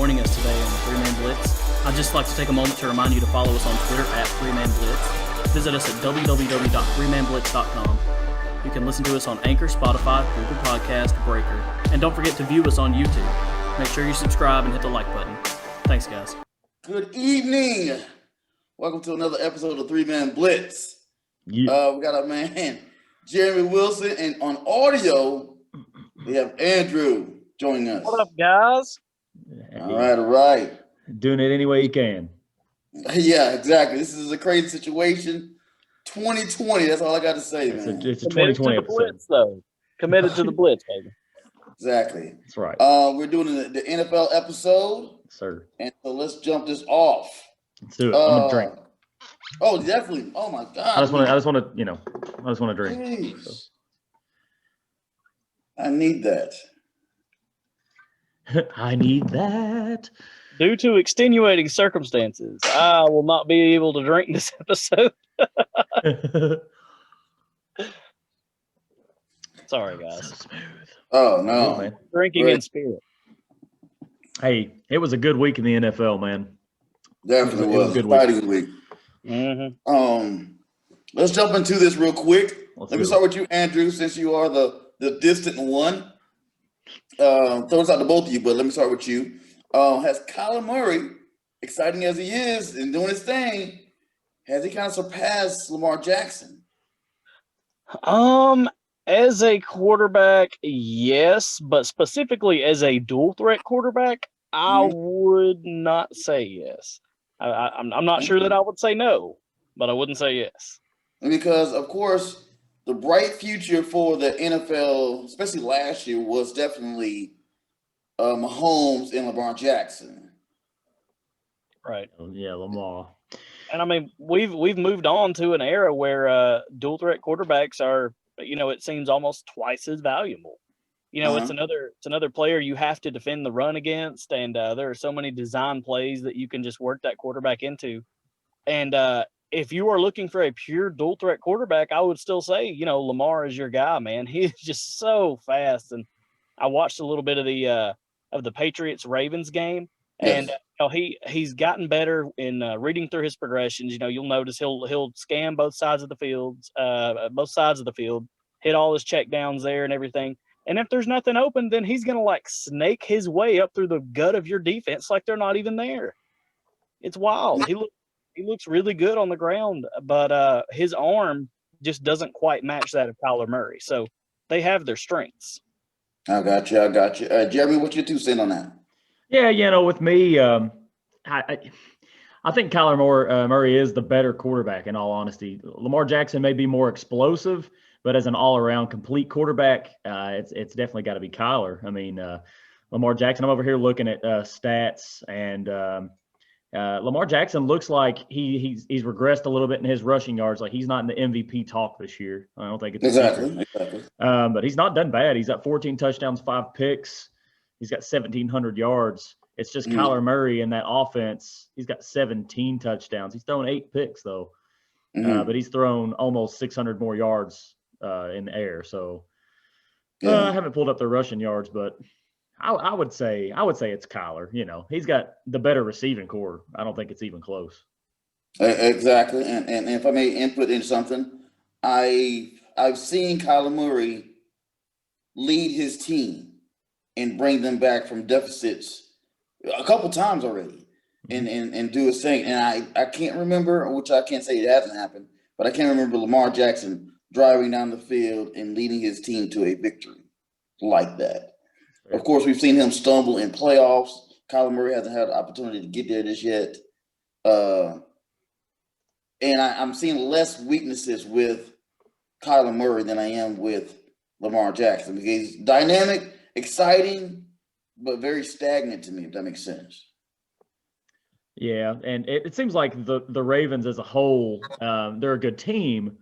joining us today on the Man Blitz. I'd just like to take a moment to remind you to follow us on Twitter at Man Blitz. Visit us at www.freemanblitz.com. You can listen to us on Anchor, Spotify, Google Podcast, Breaker. And don't forget to view us on YouTube. Make sure you subscribe and hit the like button. Thanks, guys. Good evening. Welcome to another episode of Man Blitz. Yeah. We got our man, Jeremy Wilson, and on audio, we have Andrew joining us. What up, guys? All right. Doing it any way you can. Yeah, exactly. This is a crazy situation. 2020, that's all I got to say, man. It's a 2020 episode. Blitz, though. Committed to the Blitz, baby. Exactly. That's right. We're doing the NFL episode. Sir. And so let's jump this off. Let's do it. I'm going to drink. Oh, definitely. Oh, my God. I just want to drink. Jeez. So. I need that. I need that. Due to extenuating circumstances, I will not be able to drink this episode. Sorry, guys. So smooth. Oh, no. Man. Drinking in spirit. Hey, it was a good week in the NFL, man. Definitely was. Good Exciting week. Mm-hmm. Let's jump into this real quick. Let me start with you, Andrew, since you are the distant one. Throw this out to both of you, but let me start with you. Has Kyler Murray, exciting as he is and doing his thing, has he kind of surpassed Lamar Jackson? As a quarterback, yes, but specifically as a dual threat quarterback, I would not say yes. I'm not sure that I would say no, but I wouldn't say yes. Because, of course, the bright future for the NFL, especially last year, was definitely Mahomes and LeBron Jackson. Right. Yeah, Lamar. And I mean, we've moved on to an era where dual threat quarterbacks are, it seems almost twice as valuable. It's another player you have to defend the run against, and there are so many design plays that you can just work that quarterback into. And if you are looking for a pure dual threat quarterback, I would still say, Lamar is your guy, man. He's just so fast. And I watched a little bit of the Patriots Ravens game, and he's gotten better in reading through his progressions. You'll notice he'll scan both sides of the field, hit all his check downs there and everything. And if there's nothing open, then he's going to snake his way up through the gut of your defense like they're not even there. It's wild. He looks really good on the ground, but his arm just doesn't quite match that of Kyler Murray. So they have their strengths. I got you. Jeremy, what's your 2 cents on that? Yeah, with me, I think Kyler Murray is the better quarterback, in all honesty. Lamar Jackson may be more explosive, but as an all-around complete quarterback, it's definitely got to be Kyler. I mean, Lamar Jackson, I'm over here looking at stats, and Lamar Jackson looks like he's regressed a little bit in his rushing yards. Like, he's not in the MVP talk this year. I don't think it's exactly. But he's not done bad. He's got 14 touchdowns, 5 picks. He's got 1,700 yards. It's just Kyler Murray in that offense. He's got 17 touchdowns. He's thrown 8 picks though, but he's thrown almost 600 more yards in the air. So I haven't pulled up the rushing yards, but I would say it's Kyler. He's got the better receiving core. I don't think it's even close. Exactly. And if I may input in something, I've seen Kyler Murray lead his team and bring them back from deficits a couple times already and do his thing. And I can't remember, which I can't say it hasn't happened, but I can't remember Lamar Jackson driving down the field and leading his team to a victory like that. Of course, we've seen him stumble in playoffs. Kyler Murray hasn't had the opportunity to get there just yet. And I'm seeing less weaknesses with Kyler Murray than I am with Lamar Jackson. Because he's dynamic, exciting, but very stagnant to me, if that makes sense. Yeah, and it seems like the Ravens as a whole, they're a good team.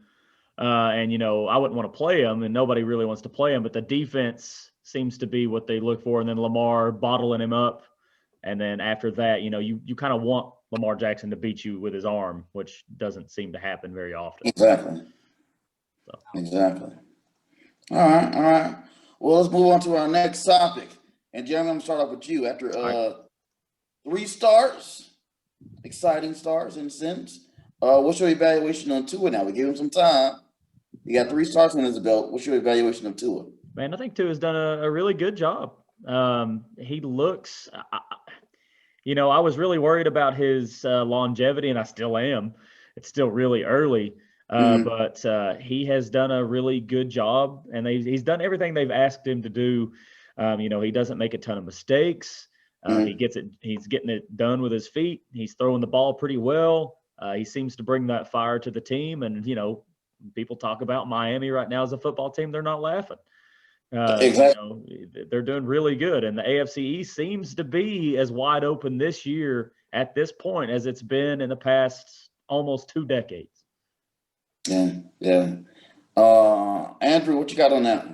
And, I wouldn't want to play them, and nobody really wants to play them, but the defense seems to be what they look for. And then Lamar bottling him up. And then after that, you kind of want Lamar Jackson to beat you with his arm, which doesn't seem to happen very often. Exactly. So. Exactly. All right. Well, let's move on to our next topic. And Jeremy, I'm going to start off with you after 3 starts, exciting starts in a sense. What's your evaluation on Tua now? We gave him some time. He got 3 starts on his belt. What's your evaluation of Tua? Man, I think Tua's done a really good job. He looks, I was really worried about his longevity, and I still am. It's still really early, but he has done a really good job, and he's done everything they've asked him to do. He doesn't make a ton of mistakes. He's getting it done with his feet. He's throwing the ball pretty well. He seems to bring that fire to the team, and people talk about Miami right now as a football team. They're not laughing. Exactly. They're doing really good, and the AFC East seems to be as wide open this year at this point as it's been in the past almost 2 decades. Yeah. Andrew, what you got on that?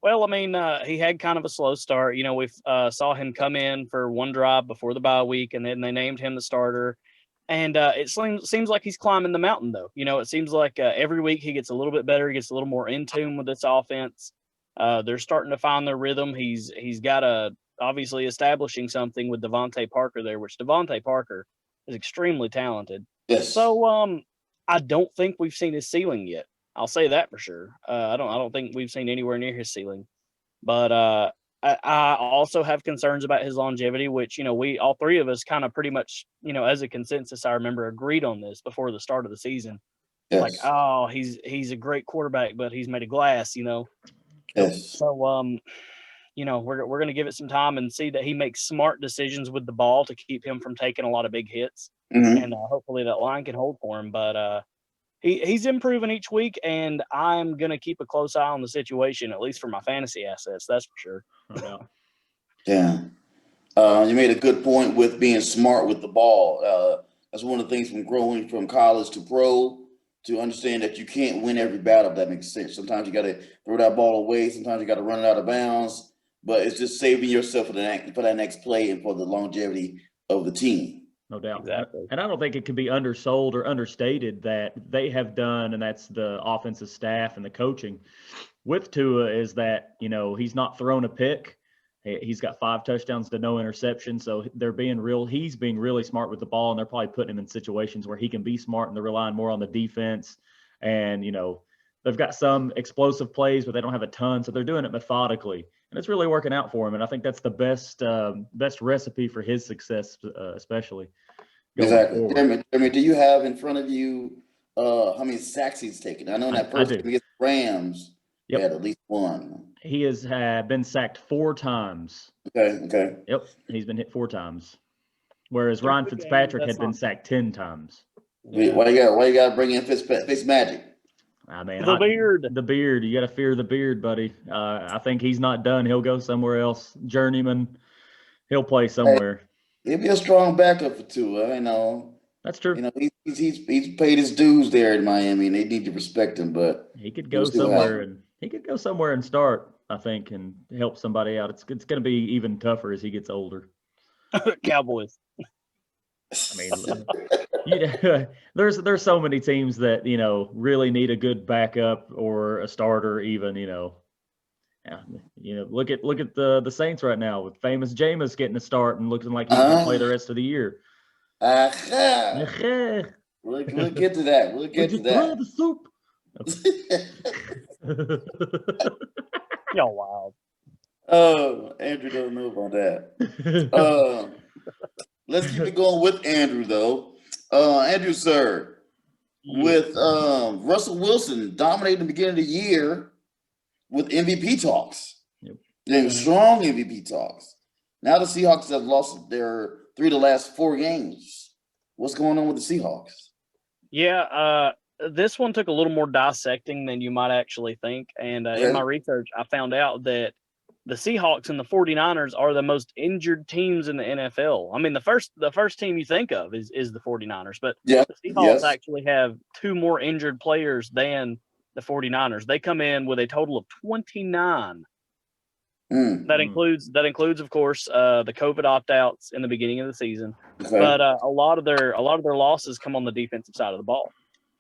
Well, I mean, he had kind of a slow start. We saw him come in for 1 drive before the bye week, and then they named him the starter. And it seems like he's climbing the mountain, though. It seems like every week he gets a little bit better. He gets a little more in tune with this offense. They're starting to find their rhythm. He's got obviously establishing something with Devontae Parker there, which Devontae Parker is extremely talented. Yes. So I don't think we've seen his ceiling yet. I'll say that for sure. I don't think we've seen anywhere near his ceiling. But I also have concerns about his longevity, which we all 3 of us kind of pretty much as a consensus, I remember, agreed on this before the start of the season. Yes. Like, oh, he's a great quarterback, but he's made of glass. Yes. So we're going to give it some time and see that he makes smart decisions with the ball to keep him from taking a lot of big hits, and hopefully that line can hold for him. But he's improving each week, and I'm going to keep a close eye on the situation, at least for my fantasy assets. That's for sure. No doubt. Yeah. You made a good point with being smart with the ball. That's one of the things from growing from college to pro, to understand that you can't win every battle, if that makes sense. Sometimes you got to throw that ball away. Sometimes you got to run it out of bounds. But it's just saving yourself for that next play and for the longevity of the team. No doubt. Exactly. And I don't think it can be undersold or understated that they have done, and that's the offensive staff and the coaching with Tua, is that, he's not thrown a pick. He's got 5 touchdowns to no interception. So he's being really smart with the ball, and they're probably putting him in situations where he can be smart, and they're relying more on the defense. And, they've got some explosive plays, but they don't have a ton. So they're doing it methodically, and it's really working out for him. And I think that's the best recipe for his success, especially. Exactly. Jeremy, do you have in front of you how many sacks he's taken? I know in that first game against the Rams, he had at least 1. He has been sacked 4 times. Okay. Yep, he's been hit 4 times, whereas Ryan Fitzpatrick had been sacked 10 times. Yeah. Why you got to bring in Fitzmagic? I mean, the beard. The beard. You got to fear the beard, buddy. I think he's not done. He'll go somewhere else. Journeyman. He'll play somewhere. Hey, he'll be a strong backup for Tua. I know. That's true. He's paid his dues there in Miami, and they need to respect him. But he could go somewhere and start, I think, and help somebody out. It's going to be even tougher as he gets older. Cowboys. I mean, there's so many teams that really need a good backup or a starter, even. Look at the Saints right now with famous Jameis getting a start and looking like he's going to play the rest of the year. We'll get to that. We'll get to that. The soup. Y'all wild. Oh, Andrew doesn't know about that. Let's keep it going with Andrew, though. Andrew, sir, with Russell Wilson dominating the beginning of the year with MVP talks. Yep. Strong MVP talks. Now the Seahawks have lost their 3 of the last 4 games. What's going on with the Seahawks? Yeah, this one took a little more dissecting than you might actually think. And in my research, I found out that the Seahawks and the 49ers are the most injured teams in the NFL. I mean, the first team you think of is the 49ers, but the Seahawks actually have 2 more injured players than the 49ers. They come in with a total of 29. That includes, of course, the COVID opt-outs in the beginning of the season. Okay. But a lot of their losses come on the defensive side of the ball.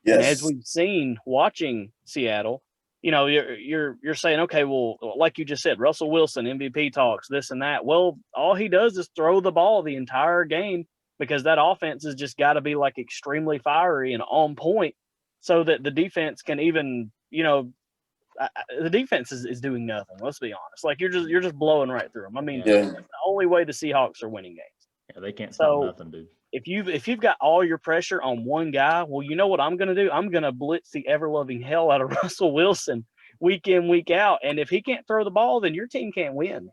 Yes. And as we've seen watching Seattle, you're saying, okay, well, like you just said, Russell Wilson, MVP talks, this and that. Well, all he does is throw the ball the entire game because that offense has just got to be like extremely fiery and on point so that the defense can even, the defense is doing nothing. Let's be honest. Like you're just blowing right through them. I mean, Yeah. that's the only way the Seahawks are winning games. Yeah, they can't stop nothing, dude. If you've got all your pressure on one guy, well, you know what I'm going to do? I'm going to blitz the ever-loving hell out of Russell Wilson week in, week out. And if he can't throw the ball, then your team can't win.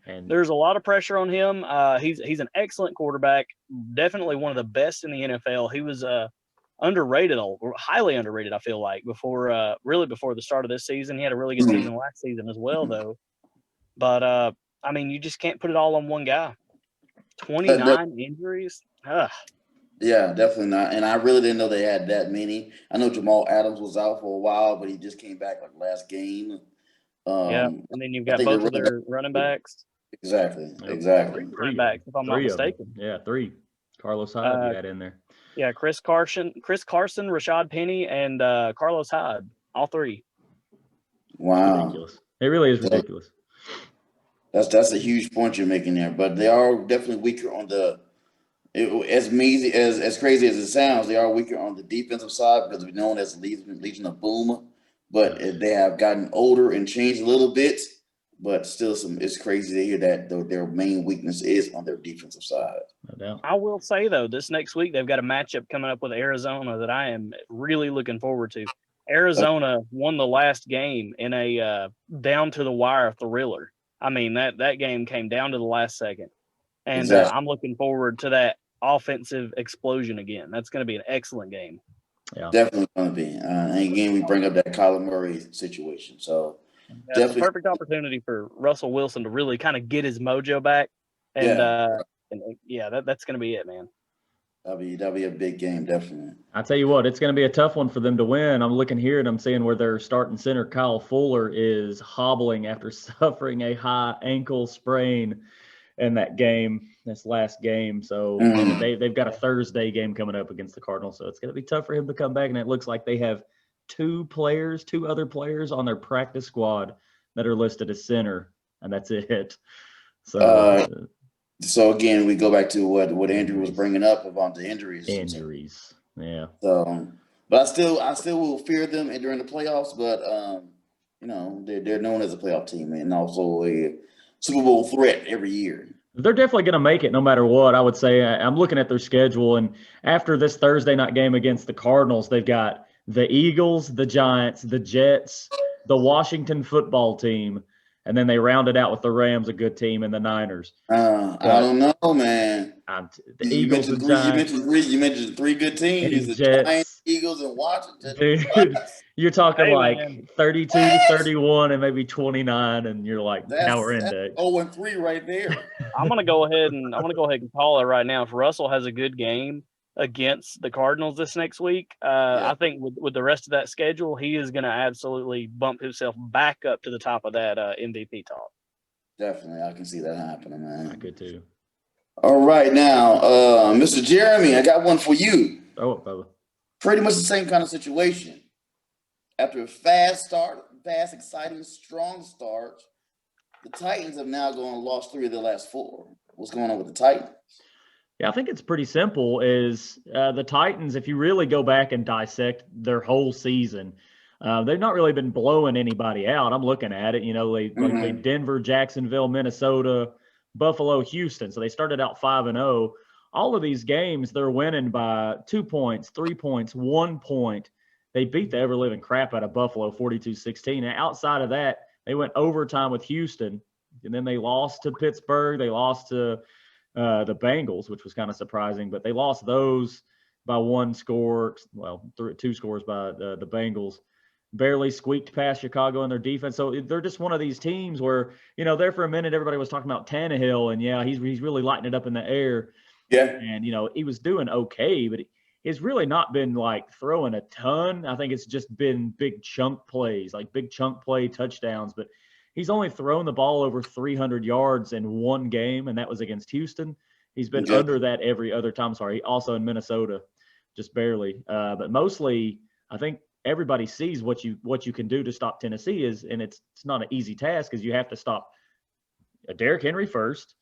And there's a lot of pressure on him. He's an excellent quarterback, definitely one of the best in the NFL. He was underrated, highly underrated, I feel like, before the start of this season. He had a really good season last season as well, though. But, I mean, you just can't put it all on one guy. 29 injuries? Ugh. Yeah, definitely not. And I really didn't know they had that many. I know Jamal Adams was out for a while, but he just came back like last game. Yeah, and then you've got both of their running backs. Exactly. Three running backs, if I'm not mistaken. Yeah, 3. Carlos Hyde you had in there. Yeah, Chris Carson, Rashad Penny, and Carlos Hyde, all 3. Wow. Ridiculous. It really is ridiculous. That's a huge point you're making there, but they are definitely weaker on as crazy as it sounds. They are weaker on the defensive side because we're known as Legion of Boom, but they have gotten older and changed a little bit. But still, it's crazy to hear that their main weakness is on their defensive side. No doubt. I will say though, this next week they've got a matchup coming up with Arizona that I am really looking forward to. Arizona won the last game in a down to the wire thriller. I mean, that game came down to the last second. And Exactly. I'm looking forward to that offensive explosion again. That's going to be an excellent game. Yeah. Definitely going to be. And again, we bring up that Kyler Murray situation. So that's a perfect opportunity for Russell Wilson to really kind of get his mojo back. And, that's going to be it, man. That'll be a big game, definitely. I tell you what, it's going to be a tough one for them to win. I'm looking here and I'm seeing where their starting center, Kyle Fuller, is hobbling after suffering a high ankle sprain in that game, this last game. So they've got a Thursday game coming up against the Cardinals. So it's going to be tough for him to come back. And it looks like they have two other players on their practice squad that are listed as center, and that's it. So again, we go back to what Andrew was bringing up about the injuries. Yeah. So, but I still will fear them during the playoffs. But they're known as a playoff team and also a Super Bowl threat every year. They're definitely going to make it no matter what. I would say I'm looking at their schedule, and after this Thursday night game against the Cardinals, they've got the Eagles, the Giants, the Jets, the Washington football team. And then they rounded out with the Rams, a good team, and the Niners. I don't know, man. The Eagles, the Giants. You mentioned 3 good teams: the Jets. Giants, Eagles, and Washington. Dude, you're talking man. 32 to 31 and maybe 29, and you're like power index. 0-3 right there. I'm gonna go ahead and call it right now. If Russell has a good game against the Cardinals this next week, I think with the rest of that schedule, he is going to absolutely bump himself back up to the top of that MVP talk. Definitely, I can see that happening, man. I could too. All right, now, Mr. Jeremy, I got one for you. Oh, brother. Pretty much the same kind of situation. After a fast, exciting, strong start, the Titans have now lost 3 of their last 4. What's going on with the Titans? Yeah, I think it's pretty simple. Is the Titans, if you really go back and dissect their whole season, they've not really been blowing anybody out. I'm looking at it. They played Denver, Jacksonville, Minnesota, Buffalo, Houston. So they started out 5-0. All of these games, they're winning by 2 points, 3 points, 1 point. They beat the ever-living crap out of Buffalo 42-16. And outside of that, they went overtime with Houston. And then they lost to Pittsburgh. They lost to the Bengals, which was kind of surprising, but they lost those by 1 score. Well, 2 scores by the Bengals. Barely squeaked past Chicago in their defense. So they're just one of these teams where, there for a minute, everybody was talking about Tannehill, and he's really lighting it up in the air. Yeah. And, he was doing okay, but he's really not been like throwing a ton. I think it's just been big chunk plays, like big chunk play touchdowns, but he's only thrown the ball over 300 yards in 1 game, and that was against Houston. He's been under that every other time. Also in Minnesota, just barely. But mostly, I think everybody sees what you can do to stop Tennessee and it's not an easy task because you have to stop Derrick Henry first.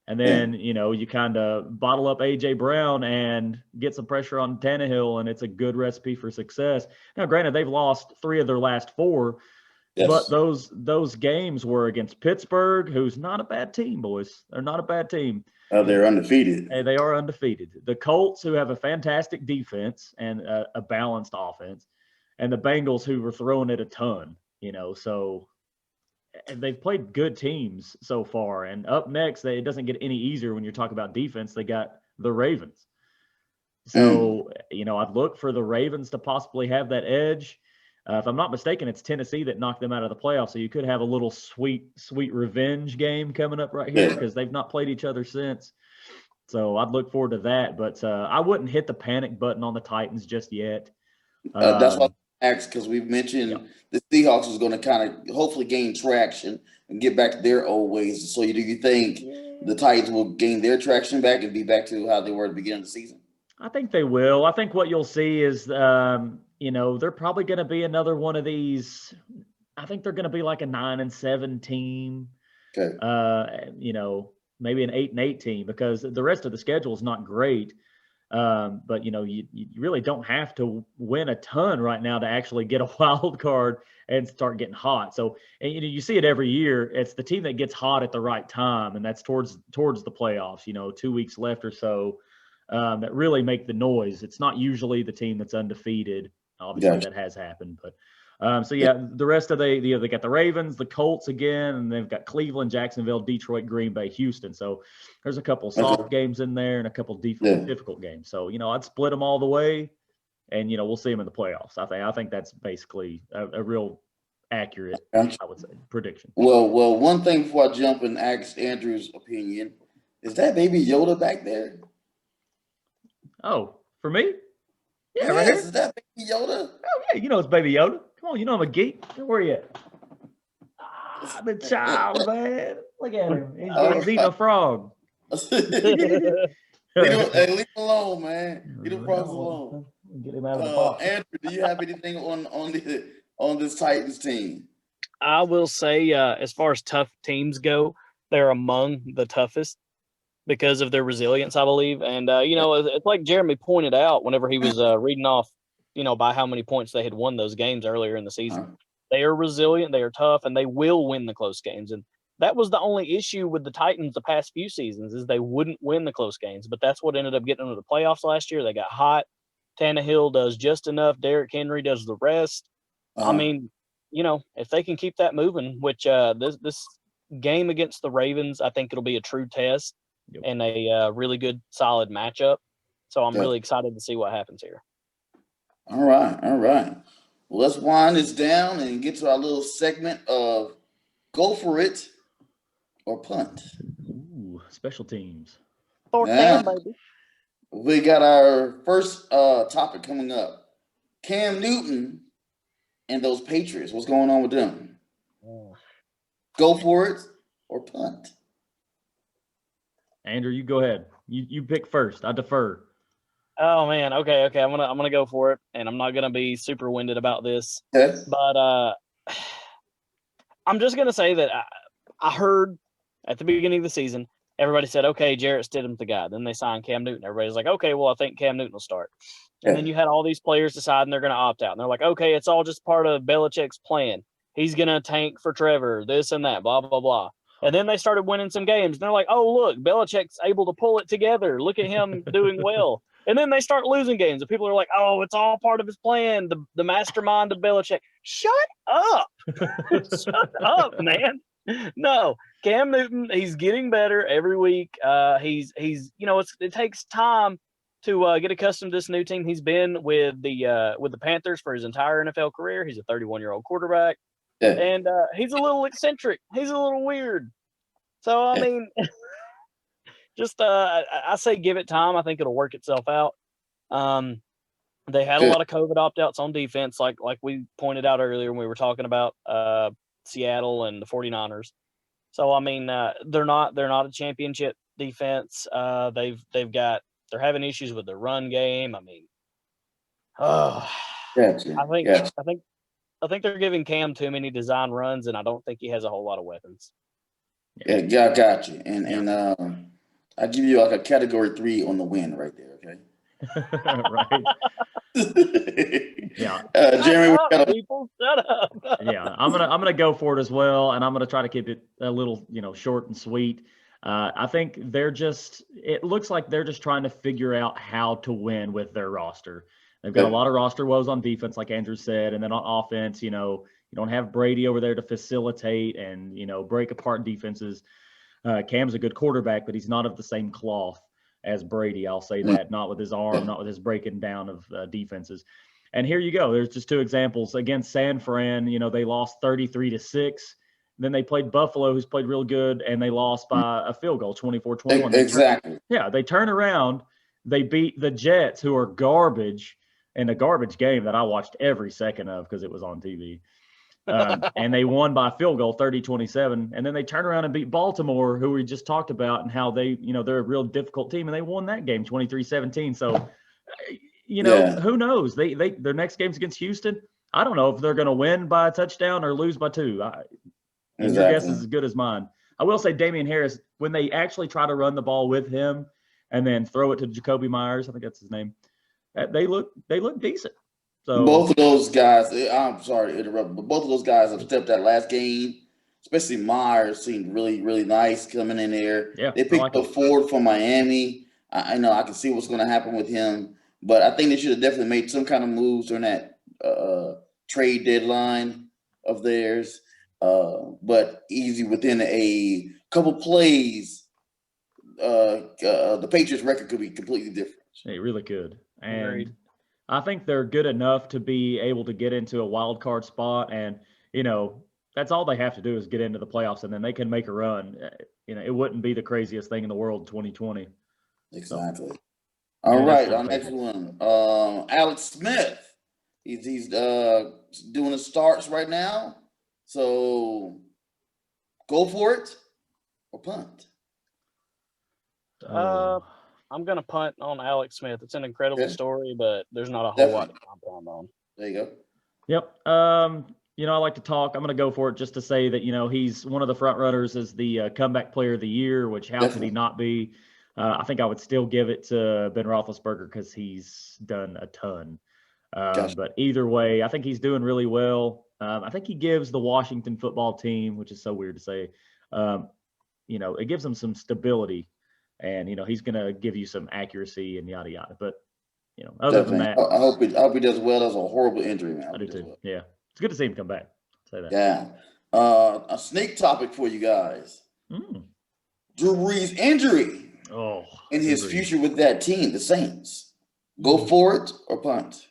And then, you kind of bottle up A.J. Brown and get some pressure on Tannehill, and it's a good recipe for success. Now, granted, they've lost 3 of their last 4, but those games were against Pittsburgh, who's not a bad team, boys. They're not a bad team. They're undefeated. They are undefeated. The Colts, who have a fantastic defense and a balanced offense, and the Bengals, who were throwing it a ton, so – and they've played good teams so far. And up next, it doesn't get any easier when you're talking about defense. They got the Ravens. So, I'd look for the Ravens to possibly have that edge. If I'm not mistaken, it's Tennessee that knocked them out of the playoffs. So you could have a little sweet revenge game coming up right here because they've not played each other since. So I'd look forward to that. But I wouldn't hit the panic button on the Titans just yet. That's why I asked, because we've mentioned the Seahawks is going to kind of hopefully gain traction and get back to their old ways. So do you think the Titans will gain their traction back and be back to how they were at the beginning of the season? I think they will. I think what you'll see is, they're probably going to be another one of these. I think they're going to be like a 9-7 team. Okay. Maybe an 8-8 team because the rest of the schedule is not great. But you really don't have to win a ton right now to actually get a wild card and start getting hot. So, and you see it every year. It's the team that gets hot at the right time, and that's towards the playoffs. 2 weeks left or so, that really make the noise. It's not usually the team that's undefeated. Obviously, that has happened, but. The rest of they got the Ravens, the Colts again, and they've got Cleveland, Jacksonville, Detroit, Green Bay, Houston. So there's a couple soft games in there and a couple difficult games. So, I'd split them all the way and, we'll see them in the playoffs. I think that's basically a real accurate, I would say, prediction. Well, one thing before I jump and ask Andrew's opinion, is that baby Yoda back there? Oh, for me? Yeah, yes, right here. Is that baby Yoda? Oh, yeah, it's baby Yoda. Come on, I'm a geek. Where you at? The child, man. Look at him. He's eating a frog. Leave him alone, man. Leave the frogs alone. Get him out of the box. Andrew, do you have anything on this Titans team? I will say, as far as tough teams go, they're among the toughest because of their resilience, I believe. And, it's like Jeremy pointed out whenever he was reading off, by how many points they had won those games earlier in the season. They are resilient, they are tough, and they will win the close games. And that was the only issue with the Titans the past few seasons is they wouldn't win the close games. But that's what ended up getting them to the playoffs last year. They got hot. Tannehill does just enough. Derrick Henry does the rest. I mean, if they can keep that moving, which this game against the Ravens, I think it'll be a true test and a really good, solid matchup. So I'm really excited to see what happens here. All right. Well, let's wind this down and get to our little segment of go for it or punt. Ooh, special teams. Down, baby. We got our first topic coming up. Cam Newton and those Patriots. What's going on with them? Go for it or punt. Andrew, you go ahead. You pick first. I defer. Oh man, okay. I'm gonna go for it, and I'm not gonna be super winded about this. Okay. But I'm just gonna say that I heard at the beginning of the season, everybody said, "Okay, Jarrett Stidham's the guy." Then they signed Cam Newton. Everybody's like, "Okay, well, I think Cam Newton will start." And then you had all these players decide they're gonna opt out, and they're like, "Okay, it's all just part of Belichick's plan. He's gonna tank for Trevor, this and that, blah blah blah." And then they started winning some games, and they're like, "Oh, look, Belichick's able to pull it together. Look at him doing well." And then they start losing games, and people are like, "Oh, it's all part of his plan, the mastermind of Belichick." Shut up. Shut up, man. No, Cam Newton, he's getting better every week. He's it takes time to get accustomed to this new team. He's been with the Panthers for his entire NFL career. He's a 31-year-old quarterback. And he's a little eccentric. He's a little weird. So, I mean, just I say give it time. I think it'll work itself out. They had a lot of COVID opt-outs on defense, like we pointed out earlier when we were talking about Seattle and the 49ers. So, I mean, they're not a championship defense. They're having issues with their run game. I mean, Gotcha. I think Gotcha. I think they're giving Cam too many design runs, and I don't think he has a whole lot of weapons. Yeah, got you. And I give you like a category 3 on the win right there. Okay. Right. Yeah. Jeremy, we Shut got up, a people, shut up. Yeah, I'm gonna go for it as well, and I'm gonna try to keep it a little, short and sweet. I think it looks like they're just trying to figure out how to win with their roster. They've got a lot of roster woes on defense, like Andrew said, and then on offense, you don't have Brady over there to facilitate and, break apart defenses. Cam's a good quarterback, but he's not of the same cloth as Brady. I'll say that, not with his arm, not with his breaking down of defenses. And here you go. There's just two examples. Against San Fran, they lost 33-6. Then they played Buffalo, who's played real good, and they lost by a field goal, 24-21. Exactly. They turn around. They beat the Jets, who are garbage, in a garbage game that I watched every second of because it was on TV. And they won by a field goal, 30-27. And then they turn around and beat Baltimore, who we just talked about, and how they, they're a real difficult team, and they won that game 23-17. So, who knows? Their next game's against Houston. I don't know if they're going to win by a touchdown or lose by 2. And your guess is as good as mine. I will say Damian Harris, when they actually try to run the ball with him and then throw it to Jacoby Myers, I think that's his name, they look decent. So both of those guys, I'm sorry to interrupt, but both of those guys have stepped that last game. Especially Myers seemed really, really nice coming in there. Yeah, they picked up Ford from Miami. I know I can see what's going to happen with him, but I think they should have definitely made some kind of moves during that trade deadline of theirs. But easy within a couple plays, the Patriots' record could be completely different. They really could. And Agreed. I think they're good enough to be able to get into a wild card spot. And, that's all they have to do is get into the playoffs, and then they can make a run. It wouldn't be the craziest thing in the world in 2020. Exactly. So, All right, our next one, Alex Smith. He's doing the starts right now. So go for it or punt. I'm going to punt on Alex Smith. It's an incredible story, but there's not a whole lot to compound on. There you go. Yep. I like to talk. I'm going to go for it just to say that, he's one of the front runners as the comeback player of the year, which how could he not be? I think I would still give it to Ben Roethlisberger because he's done a ton. But either way, I think he's doing really well. I think he gives the Washington football team, which is so weird to say, it gives them some stability, and, he's going to give you some accuracy and yada, yada. But, other than that, I hope he does well. That's a horrible injury, man. I do too. Well. Yeah. It's good to see him come back. I'll say that. Yeah. A snake topic for you guys. Drew Brees' injury. And his future with that team, the Saints. Go for it or punt?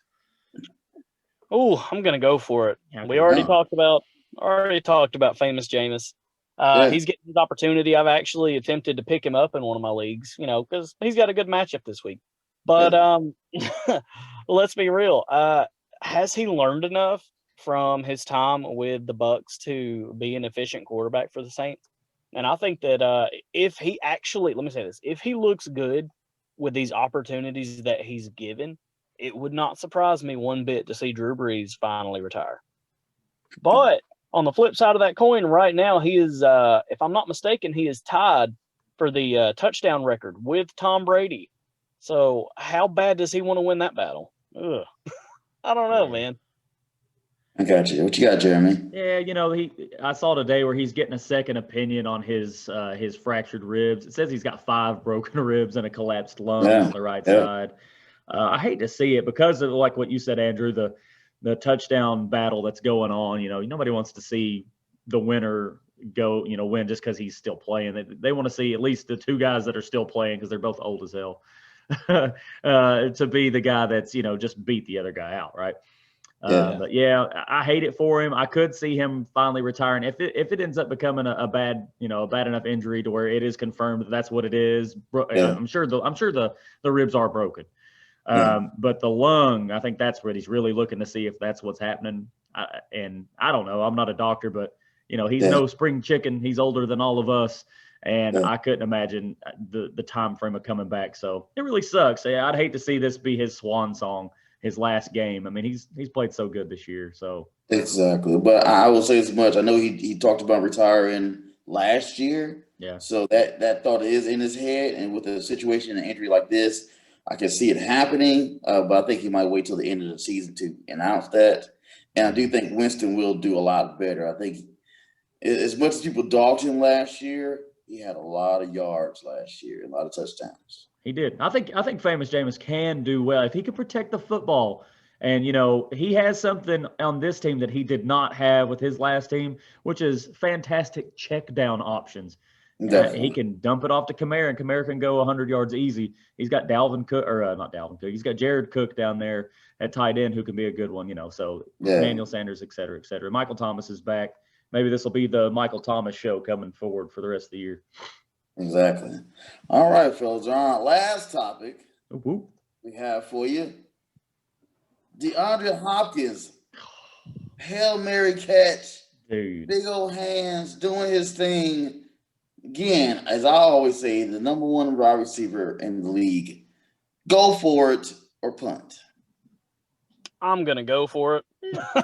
Oh, I'm gonna go for it. We already talked about famous Jameis. He's getting his opportunity. I've actually attempted to pick him up in one of my leagues, because he's got a good matchup this week. But let's be real. Has he learned enough from his time with the Bucs to be an efficient quarterback for the Saints? And I think that if he looks good with these opportunities that he's given, it would not surprise me one bit to see Drew Brees finally retire. But on the flip side of that coin, right now he is, if I'm not mistaken, he is tied for the touchdown record with Tom Brady. So how bad does he want to win that battle? I don't know, man. I got you. What you got, Jeremy? Yeah, I saw today where he's getting a second opinion on his fractured ribs. It says he's got 5 broken ribs and a collapsed lung on the right side. I hate to see it because of like what you said, Andrew, the touchdown battle that's going on. Nobody wants to see the winner win just because he's still playing. They want to see at least the 2 guys that are still playing because they're both old as hell to be the guy that's just beat the other guy out, right? But yeah, I hate it for him. I could see him finally retiring if it ends up becoming a bad enough injury to where it is confirmed that that's what it is. I'm sure the ribs are broken. But the lung, I think that's what he's really looking to see if that's what's happening. And I don't know. I'm not a doctor, but he's no spring chicken. He's older than all of us, and I couldn't imagine the time frame of coming back. So it really sucks. I'd hate to see this be his swan song. his last game. I mean, he's played so good this year. So Exactly. But I will say as much. I know he talked about retiring last year. yeah, So that thought is in his head. And with a situation, an injury like this, I can see it happening. But I think he might wait till the end of the season to announce that. And I do think Winston will do a lot better. I think as much as people dogged him last year, he had a lot of yards last year, a lot of touchdowns. he did. I think Famous Jameis can do well if he can protect the football. And he has something on this team that he did not have with his last team, which is fantastic check down options. He can dump it off to Kamara, and Kamara can go 100 yards easy. He's got Dalvin Cook, or not Dalvin Cook. He's got Jared Cook down there at tight end who can be a good one. So Emmanuel Sanders, et cetera, et cetera. Michael Thomas is back. Maybe this will be the Michael Thomas show coming forward for the rest of the year. Exactly. All right, fellas. All right, last topic we have for you. DeAndre Hopkins, Hail Mary catch, dude. Big old hands, doing his thing. Again, as I always say, the number one wide receiver in the league. Go for it or punt. I'm going to go for it.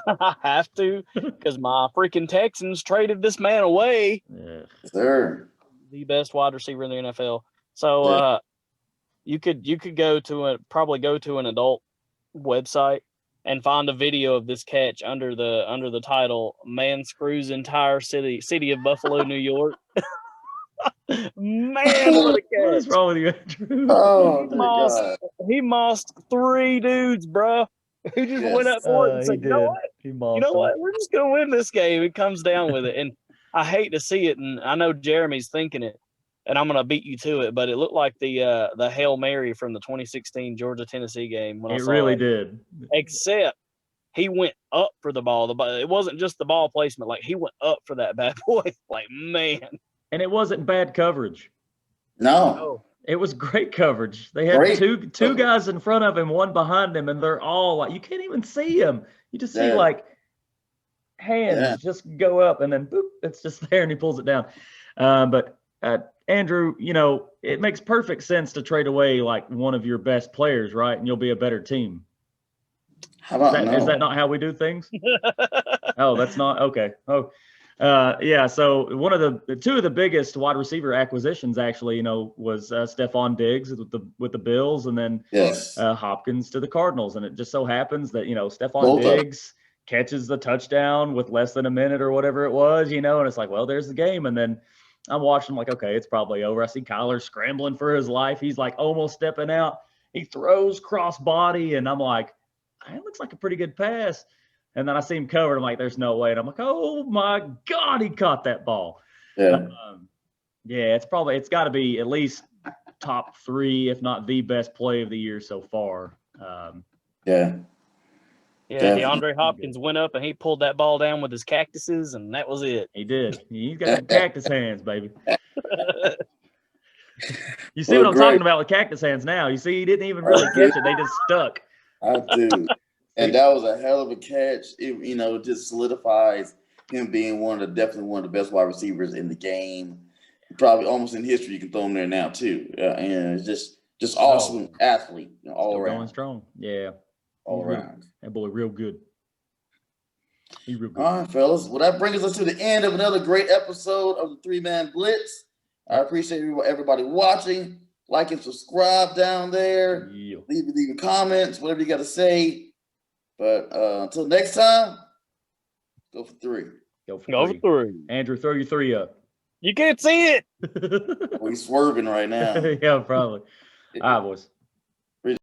I have to, because my freaking Texans traded this man away. Yeah. Sir. The best wide receiver in the NFL. So you could probably go to an adult website and find a video of this catch under the title "Man Screws Entire City of Buffalo, New York." Man, what a catch! What is wrong with you, Andrew? Oh, dear God. He mossed 3 dudes, bro. Who just went up for it and said, He "You know did. what? He You mossed know him. what? We're just gonna win this game." It comes down with it, and I hate to see it, and I know Jeremy's thinking it, and I'm gonna beat you to it, but it looked like the Hail Mary from the 2016 Georgia-Tennessee game when I It saw really it. did. Except he went up for the ball. It wasn't just the ball placement; like he went up for that bad boy. Like, man, And it wasn't bad coverage. No. It was great coverage. They had Great two coverage. guys in front of him, one behind him, and they're all like, you can't even see them. You just see Yeah. like hands just go up, and then boop, it's just there, and he pulls it down. But Andrew, it makes perfect sense to trade away like one of your best players, right? And you'll be a better team. How about Is that not how we do things? Oh, that's not okay. Oh, yeah. So one of the two of the biggest wide receiver acquisitions actually, was Stephon Diggs with the Bills, and then Hopkins to the Cardinals. And it just so happens that Stephon Diggs catches the touchdown with less than a minute or whatever it was, and it's like, well, there's the game. And then I'm watching, like, okay, it's probably over. I see Kyler scrambling for his life. He's like almost stepping out. He throws cross body, and I'm like, it looks like a pretty good pass. And then I see him covered. I'm like, there's no way. And I'm like, oh my God, he caught that ball. Yeah. It's got to be at least top 3, if not the best play of the year so far. Yeah, DeAndre Hopkins went up and he pulled that ball down with his cactuses, and that was it. He did. He's got the cactus hands, baby. You see what I'm talking about with cactus hands now. You see, he didn't even really catch it. They just stuck. I do. And that was a hell of a catch. It just solidifies him being definitely one of the best wide receivers in the game. Probably almost in history. You can throw him there now too. And it's just awesome athlete all around. Going strong. Yeah. All around. That boy real good. He real good. All right, fellas. Well, that brings us to the end of another great episode of the 3-Man Blitz. I appreciate everybody watching. Like and subscribe down there. Yeah. Leave comments, whatever you got to say. But until next time, go for 3. Go for 3. Andrew, throw your 3 up. You can't see it. He's swerving right now. Yeah, probably. All right, boys.